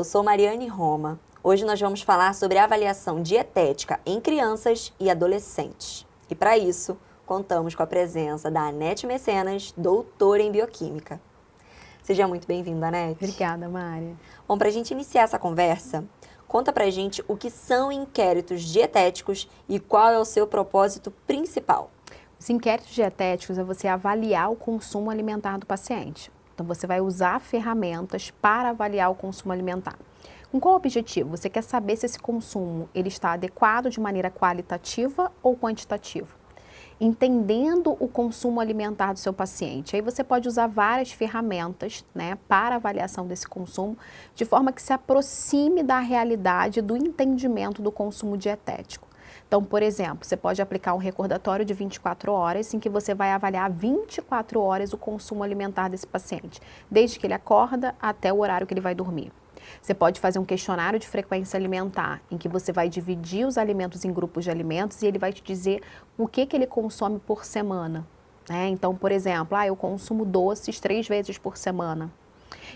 eu sou Mariane Roma. Hoje nós vamos falar sobre avaliação dietética em crianças e adolescentes. E para isso, contamos com a presença da Anete Mecenas, doutora em bioquímica. Seja muito bem-vinda, Anete. Obrigada, Mari. Bom, para a gente iniciar essa conversa, conta pra gente o que são inquéritos dietéticos e qual é o seu propósito principal. Os inquéritos dietéticos é você avaliar o consumo alimentar do paciente. Então, você vai usar ferramentas para avaliar o consumo alimentar. Com qual objetivo? Você quer saber se esse consumo ele está adequado de maneira qualitativa ou quantitativa. Entendendo o consumo alimentar do seu paciente. Aí você pode usar várias ferramentas, para avaliação desse consumo, de forma que se aproxime da realidade do entendimento do consumo dietético. Então, por exemplo, você pode aplicar um recordatório de 24 horas, em que você vai avaliar 24 horas o consumo alimentar desse paciente, desde que ele acorda até o horário que ele vai dormir. Você pode fazer um questionário de frequência alimentar, em que você vai dividir os alimentos em grupos de alimentos e ele vai te dizer o que ele consome por semana. Então, por exemplo, eu consumo doces 3 vezes por semana.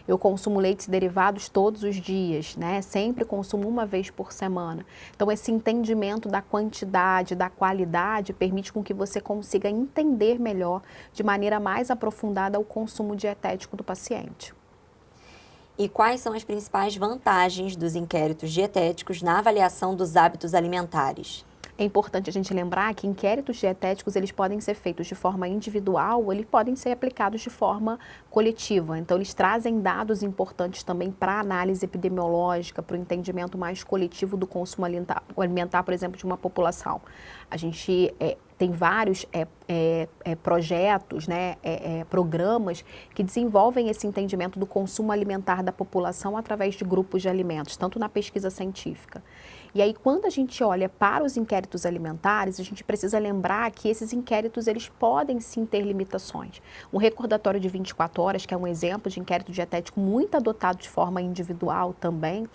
Eu consumo leites derivados todos os dias, Sempre consumo 1 vez por semana. Então, esse entendimento da quantidade, da qualidade, permite com que você consiga entender melhor, de maneira mais aprofundada, o consumo dietético do paciente. E quais são as principais vantagens dos inquéritos dietéticos na avaliação dos hábitos alimentares? É importante a gente lembrar que inquéritos dietéticos eles podem ser feitos de forma individual ou eles podem ser aplicados de forma coletiva. Então, eles trazem dados importantes também para a análise epidemiológica, para o entendimento mais coletivo do consumo alimentar, por exemplo, de uma população. A gente tem vários projetos, programas que desenvolvem esse entendimento do consumo alimentar da população através de grupos de alimentos, tanto na pesquisa científica. E aí, quando a gente olha para os inquéritos alimentares, a gente precisa lembrar que esses inquéritos, eles podem sim ter limitações. Um recordatório de 24 horas, que é um exemplo de inquérito dietético muito adotado de forma individual também,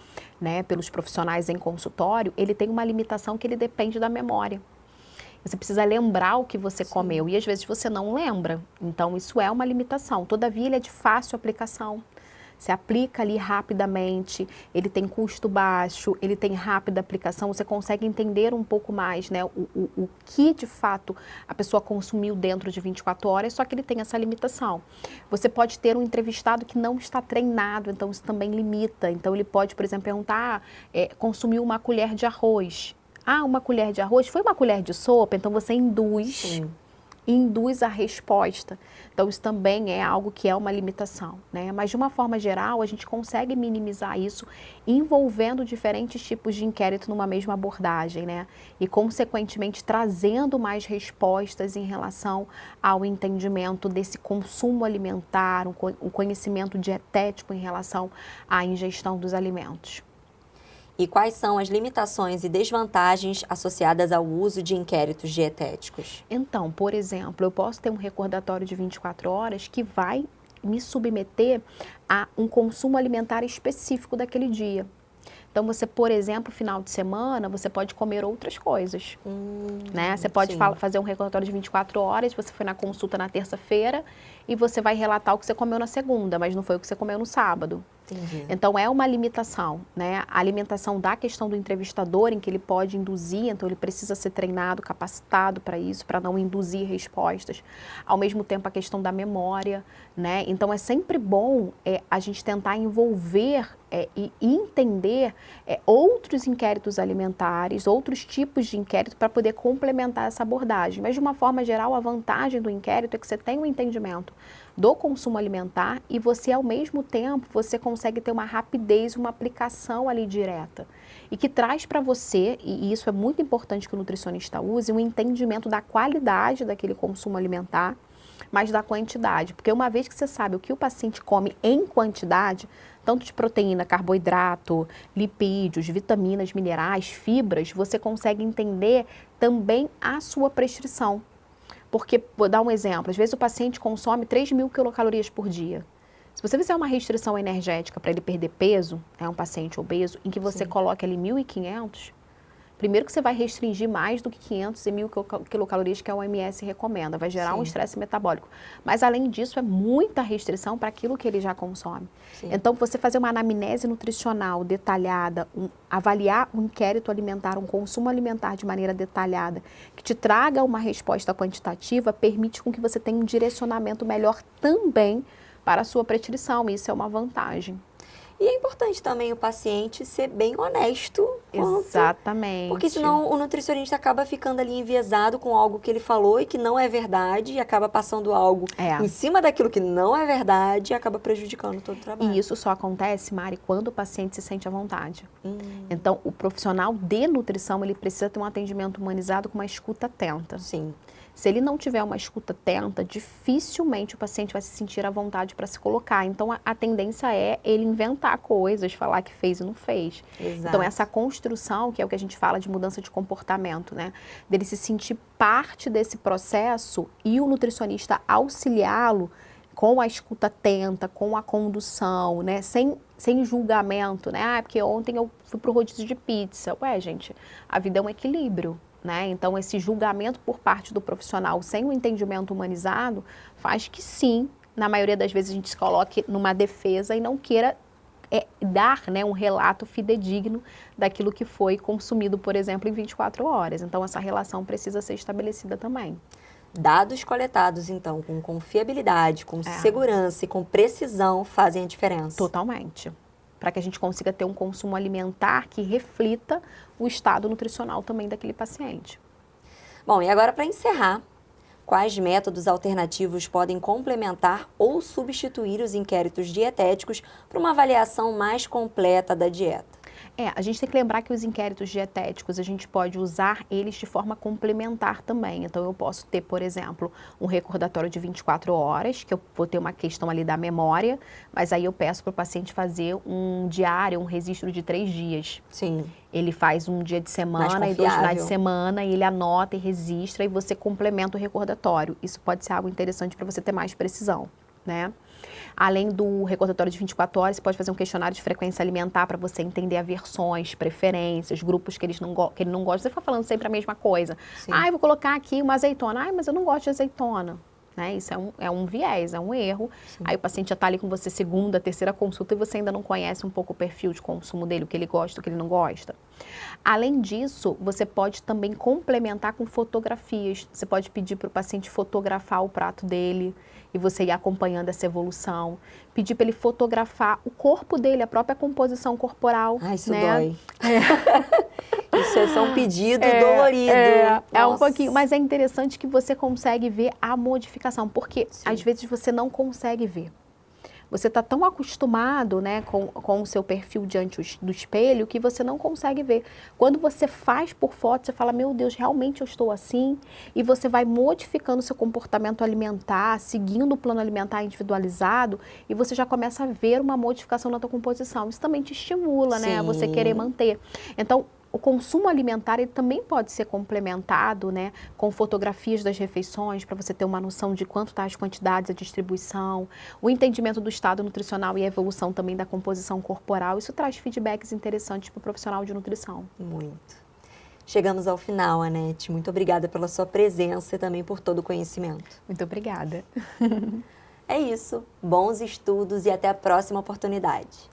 pelos profissionais em consultório, ele tem uma limitação que ele depende da memória. Você precisa lembrar o que você comeu e às vezes você não lembra. Então, isso é uma limitação. Todavia, ele é de fácil aplicação. Você aplica ali rapidamente, ele tem custo baixo, ele tem rápida aplicação, você consegue entender um pouco mais o que de fato a pessoa consumiu dentro de 24 horas, só que ele tem essa limitação. Você pode ter um entrevistado que não está treinado, então isso também limita. Então ele pode, por exemplo, perguntar, consumiu 1 colher de arroz. 1 colher de arroz foi 1 colher de sopa, então você induz a resposta. Então, isso também é algo que é uma limitação, Mas, de uma forma geral, a gente consegue minimizar isso envolvendo diferentes tipos de inquérito numa mesma abordagem, E, consequentemente, trazendo mais respostas em relação ao entendimento desse consumo alimentar, um conhecimento dietético em relação à ingestão dos alimentos. E quais são as limitações e desvantagens associadas ao uso de inquéritos dietéticos? Então, por exemplo, eu posso ter um recordatório de 24 horas que vai me submeter a um consumo alimentar específico daquele dia. Então, você, por exemplo, final de semana, você pode comer outras coisas, Você pode fazer um recordatório de 24 horas, você foi na consulta na terça-feira e você vai relatar o que você comeu na segunda, mas não foi o que você comeu no sábado. Entendi. Então, é uma limitação, A alimentação da questão do entrevistador, em que ele pode induzir, então ele precisa ser treinado, capacitado para isso, para não induzir respostas. Ao mesmo tempo, a questão da memória, Então, é sempre bom a gente tentar envolver e entender outros inquéritos alimentares, outros tipos de inquérito para poder complementar essa abordagem. Mas, de uma forma geral, a vantagem do inquérito é que você tem um entendimento do consumo alimentar e você, ao mesmo tempo, você consegue ter uma rapidez, uma aplicação ali direta. E que traz para você, e isso é muito importante que o nutricionista use, um entendimento da qualidade daquele consumo alimentar, mas da quantidade. Porque uma vez que você sabe o que o paciente come em quantidade, tanto de proteína, carboidrato, lipídios, vitaminas, minerais, fibras, você consegue entender também a sua prescrição. Porque, vou dar um exemplo, às vezes o paciente consome 3.000 quilocalorias por dia. Se você fizer uma restrição energética para ele perder peso, um paciente obeso, em que você coloque ali 1.500, a primeiro que você vai restringir mais do que 500 e 1.000 quilocalorias que a OMS recomenda, vai gerar um estresse metabólico. Mas além disso, é muita restrição para aquilo que ele já consome. Sim. Então, você fazer uma anamnese nutricional detalhada, avaliar um inquérito alimentar, um consumo alimentar de maneira detalhada, que te traga uma resposta quantitativa, permite com que você tenha um direcionamento melhor também para a sua prescrição. Isso é uma vantagem. E é importante também o paciente ser bem honesto. Exatamente. Porque senão o nutricionista acaba ficando ali enviesado com algo que ele falou e que não é verdade, e acaba passando algo em cima daquilo que não é verdade e acaba prejudicando todo o trabalho. E isso só acontece, Mari, quando o paciente se sente à vontade. Então, o profissional de nutrição, ele precisa ter um atendimento humanizado com uma escuta atenta. Sim. Se ele não tiver uma escuta atenta, dificilmente o paciente vai se sentir à vontade para se colocar. Então, a tendência é ele inventar coisas, falar que fez e não fez. Exato. Então, essa construção, que é o que a gente fala de mudança de comportamento, né? Dele se sentir parte desse processo e o nutricionista auxiliá-lo com a escuta atenta, com a condução, né? Sem julgamento, né? Ah, porque ontem eu fui pro rodízio de pizza. Ué, gente, a vida é um equilíbrio. Né? Então, esse julgamento por parte do profissional sem o entendimento humanizado faz que sim, na maioria das vezes a gente se coloque numa defesa e não queira dar, né, um relato fidedigno daquilo que foi consumido, por exemplo, em 24 horas. Então, essa relação precisa ser estabelecida também. Dados coletados, então, com confiabilidade, com segurança e com precisão fazem a diferença. Totalmente. Para que a gente consiga ter um consumo alimentar que reflita o estado nutricional também daquele paciente. Bom, e agora para encerrar, quais métodos alternativos podem complementar ou substituir os inquéritos dietéticos para uma avaliação mais completa da dieta? A gente tem que lembrar que os inquéritos dietéticos, a gente pode usar eles de forma complementar também. Então, eu posso ter, por exemplo, um recordatório de 24 horas, que eu vou ter uma questão ali da memória, mas aí eu peço para o paciente fazer um diário, um registro de 3 dias. Sim. Ele faz um dia de semana e 2 finais de semana, e ele anota e registra, e você complementa o recordatório. Isso pode ser algo interessante para você ter mais precisão, né? Além do recordatório de 24 horas, você pode fazer um questionário de frequência alimentar para você entender aversões, preferências, grupos que ele não gosta. Você fica falando sempre a mesma coisa. Sim. Ah, eu vou colocar aqui uma azeitona. Ah, mas eu não gosto de azeitona. Né? Isso é um viés, é um erro. Sim. Aí o paciente já está ali com você segunda, terceira consulta e você ainda não conhece um pouco o perfil de consumo dele, o que ele gosta, o que ele não gosta. Além disso, você pode também complementar com fotografias. Você pode pedir para o paciente fotografar o prato dele e você ir acompanhando essa evolução. Pedir para ele fotografar o corpo dele, a própria composição corporal. Ah, isso dói. Isso é só um pedido dolorido. É um pouquinho, mas é interessante que você consegue ver a modificação, porque às vezes você não consegue ver. Você está tão acostumado, né, com o seu perfil diante do espelho que você não consegue ver. Quando você faz por foto, você fala, meu Deus, realmente eu estou assim? E você vai modificando o seu comportamento alimentar, seguindo o plano alimentar individualizado, e você já começa a ver uma modificação na tua composição. Isso também te estimula, né, a você querer manter. Então, o consumo alimentar ele também pode ser complementado, né, com fotografias das refeições, para você ter uma noção de quanto está as quantidades, a distribuição, o entendimento do estado nutricional e a evolução também da composição corporal. Isso traz feedbacks interessantes para o profissional de nutrição. Muito. Chegamos ao final, Anete. Muito obrigada pela sua presença e também por todo o conhecimento. Muito obrigada. É isso. Bons estudos e até a próxima oportunidade.